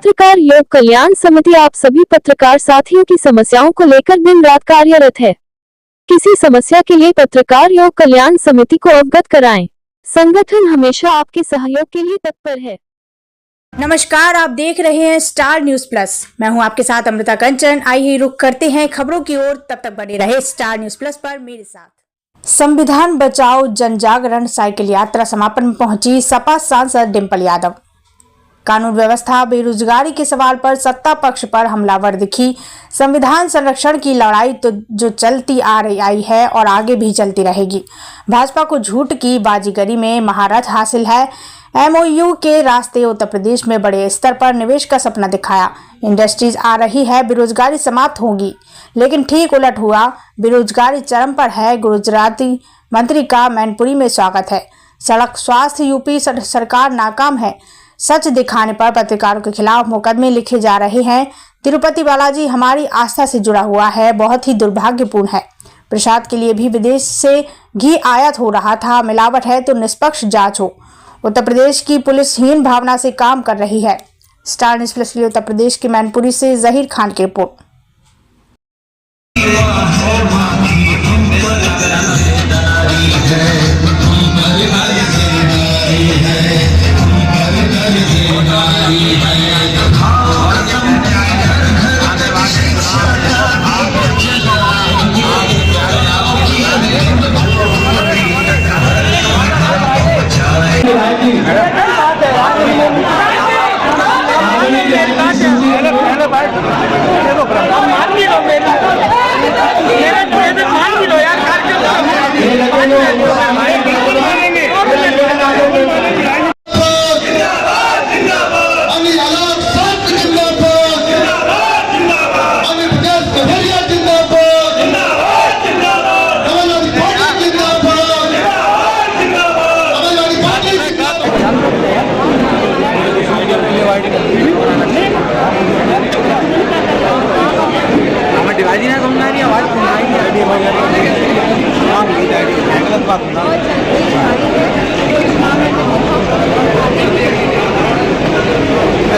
पत्रकार योग कल्याण समिति आप सभी पत्रकार साथियों की समस्याओं को लेकर दिन रात कार्यरत है। किसी समस्या के लिए पत्रकार योग कल्याण समिति को अवगत कराएं। संगठन हमेशा आपके सहयोग के लिए तत्पर है। नमस्कार, आप देख रहे हैं स्टार न्यूज प्लस। मैं हूं आपके साथ अमृता कंचन। आइए रुख करते हैं खबरों की ओर। तब तक बने रहे स्टार न्यूज प्लस पर मेरे साथ। संविधान बचाओ जन जागरण साइकिल यात्रा समापन में पहुंची सपा सांसद डिंपल यादव। कानून व्यवस्था बेरोजगारी के सवाल पर सत्ता पक्ष पर हमलावर दिखी। संविधान संरक्षण की लड़ाई तो जो चलती आ रही है और आगे भी चलती रहेगी। भाजपा को झूठ की बाजीगरी में महारथ हासिल है। एमओयू के रास्ते उत्तर प्रदेश में बड़े स्तर पर निवेश का सपना दिखाया। इंडस्ट्रीज आ रही है, बेरोजगारी समाप्त होगी, लेकिन ठीक उलट हुआ। बेरोजगारी चरम पर है। गुजराती मंत्री का मैनपुरी में स्वागत है। सड़क स्वास्थ्य यूपी सरकार नाकाम है। सच दिखाने पर पत्रकारों के खिलाफ मुकदमे लिखे जा रहे हैं। तिरुपति बालाजी हमारी आस्था से जुड़ा हुआ है, बहुत ही दुर्भाग्यपूर्ण है। प्रसाद के लिए भी विदेश से घी आयात हो रहा था। मिलावट है तो निष्पक्ष जांच हो। उत्तर प्रदेश की पुलिस हीन भावना से काम कर रही है। स्टार न्यूज़ प्लस के लिए उत्तर प्रदेश के मैनपुरी से जहीर खान की रिपोर्ट।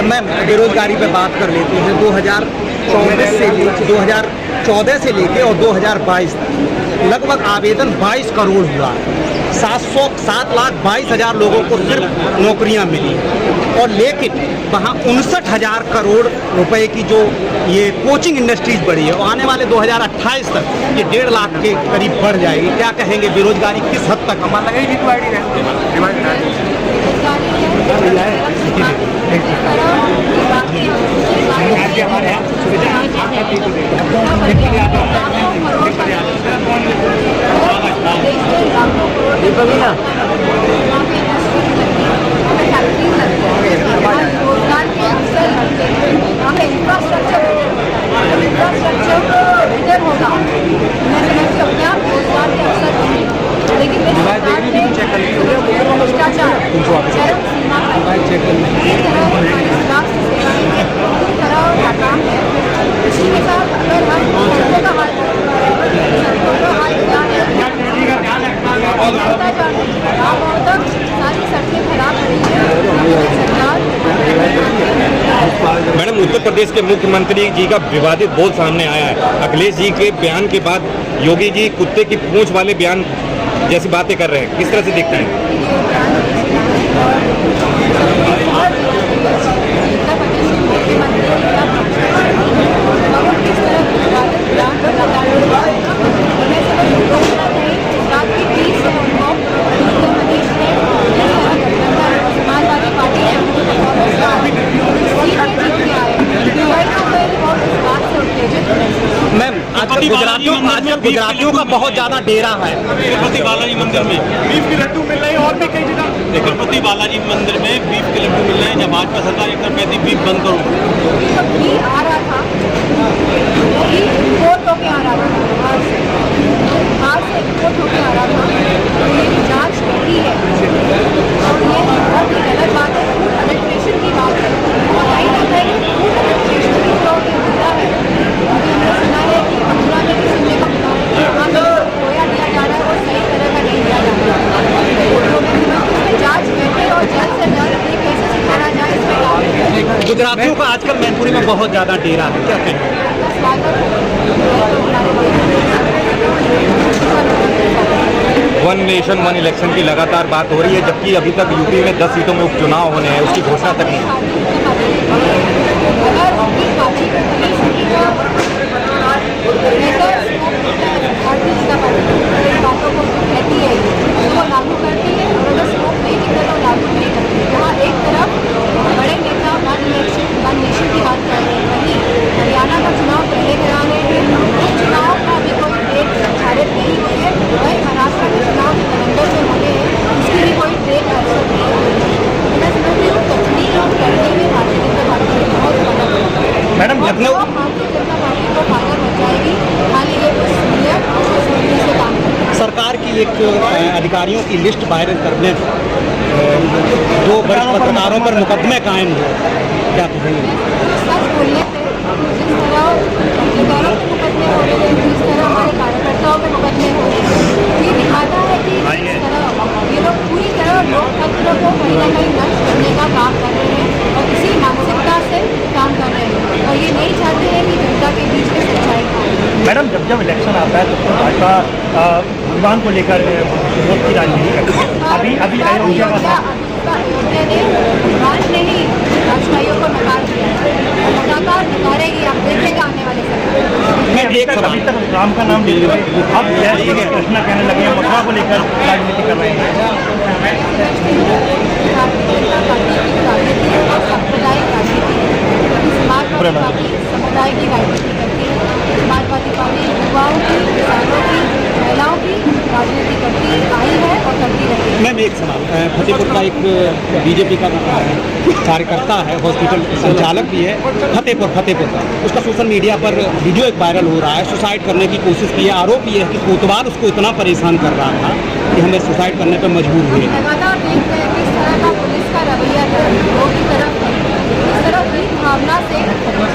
मैं बेरोजगारी पे बात कर लेती हूँ। 2014 से लेके और 2022 तक लगभग आवेदन 22 करोड़ हुआ। 7,22,000 लोगों को सिर्फ नौकरियां मिली और लेकिन वहाँ 59,000 करोड़ रुपए की जो ये कोचिंग इंडस्ट्रीज बढ़ी है और आने वाले 2028 तक ये 1.5 लाख के करीब बढ़ जाएगी। क्या कहेंगे, बेरोजगारी किस हद तक कम लगेगी? मैडम, उत्तर प्रदेश के मुख्यमंत्री जी का विवादित बोल सामने आया है। अखिलेश जी के बयान के बाद योगी जी कुत्ते की पूंछ वाले बयान जैसी बातें कर रहे हैं, किस तरह से दिखता है? मैम, आजकल गुजरातियों का बहुत ज्यादा डेरा है। तिरुपति बालाजी मंदिर में बीफ के लड्डू मिल रहे हैं और भी कई जगह। तिरुपति बालाजी मंदिर में बीफ के लड्डू मिल रहे हैं। जब भाजपा सरकार एकदम कहती बीफ बंद करो। आ रहा था, रिपोर्ट होके आ रहा था, आज से रिपोर्ट होके आ रहा था। मेरी जांच नहीं है और ये बहुत ही गलत बात है। इलेक्ट्रेशन की बात है और कहीं ना कहीं इलेक्ट्रेशन की जो मुद्दा है, हमने सुना है कि मथुरा में किसी ने कहा कि वहाँ जो खोया दिया जा रहा है वो सही तरह का नहीं दिया जा रहा है। तो जांच करके और जल्द से जल्द ये कैसे सुधारा जाए, इसमें गुजरातियों का आजकल मैनपुरी में बहुत ज़्यादा डेरा है, क्या कहें? वन नेशन वन इलेक्शन की लगातार बात हो रही है, जबकि अभी तक यूपी में 10 सीटों में उपचुनाव होने हैं, उसकी घोषणा तक नहीं है। लागू करती है और अगर स्कोप नहीं दिखता तो लागू नहीं करती। जहाँ एक तरफ बड़े नेता वन इलेक्शन वन नेशन की बात कर रहे हैं, वहीं हरियाणा का चुनाव पहले करा रहे हैं। उस चुनाव का अभी कोई डेट निर्धारित नहीं हुई है। वहीं महाराष्ट्र के चुनाव नवंबर में होने हैं, उसकी भी कोई डेट निर्धारित नहीं हुई है। मैं समझती हूँ कटनी और करनी में भारतीय जनता पार्टी को बहुत बड़ा मैडम लखनऊ भारतीय जनता पार्टी को फायदा पहुँचाएगी। खाली ये नियत और सोचने से काम करें। सरकार की एक अधिकारियों की लिस्ट वायरल करने दो वरिष्ठ पत्रकारों पर मुकदमे कायम हुए, क्या कहेंगे? सच बोलने से जिस तरह पत्रकारों के मुकदमे हो रहे हैं, जिस तरह हमारे कार्यकर्ताओं के मुकदमे हो रहे हैं, ये दिखाता है कि इस तरह ये लोग पूरी तरह लोकतंत्र को कहीं ना कहीं नष्ट करने का काम कर रहे हैं और इसी मानसिकता से काम कर रहे हैं और ये नहीं चाहते हैं कि जनता के बीच में सच्चाई आए। मैडम जब इलेक्शन आता है तो भाजपा भगवान को लेकर वोट की राजनीति करती है। अभी अयोध्या का था, अयोध्या ने भगवान ने ही राजभाइयों को नकार दिया और लगातार नकारेगी। आप देखेगा आने वाले समय मैं एक सवाल अभी तक राम का नाम लेते हुए अब जैसे कृष्णा कहने लगे हैं, मथुरा को लेकर राजनीति कर रहे हैं। भारतीय जनता पार्टी की राजनीति और सांप्रदायिक राजनीति है। समाजवादी पार्टी समुदाय की राजनीति करती है। समाजवादी पार्टी युवाओं की, किसानों की, महिलाओं की राजनीति करती आई है और करती रहेगी। मैम एक सवाल, फतेहपुर का एक बीजेपी का कार्यकर्ता है, हॉस्पिटल संचालक भी है, फतेहपुर का, उसका सोशल मीडिया पर वीडियो एक वायरल हो रहा है, सुसाइड करने की कोशिश की है। आरोप ये है कि कोतवाल उसको इतना परेशान कर रहा था कि हमें सुसाइड करने पर मजबूर हुए। लगातार देख रहे हैं किस तरह का पुलिस का रवैया है, लोगों की तरफ इस तरह की भावना से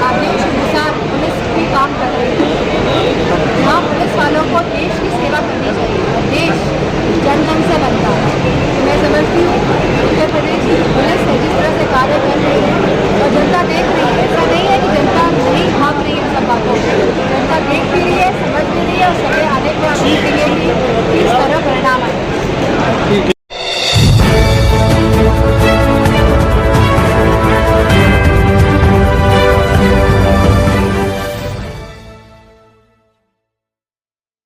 आदेश अनुसार पुलिस भी काम कर रही है। जहाँ पुलिस वालों को देश की सेवा करनी चाहिए, देश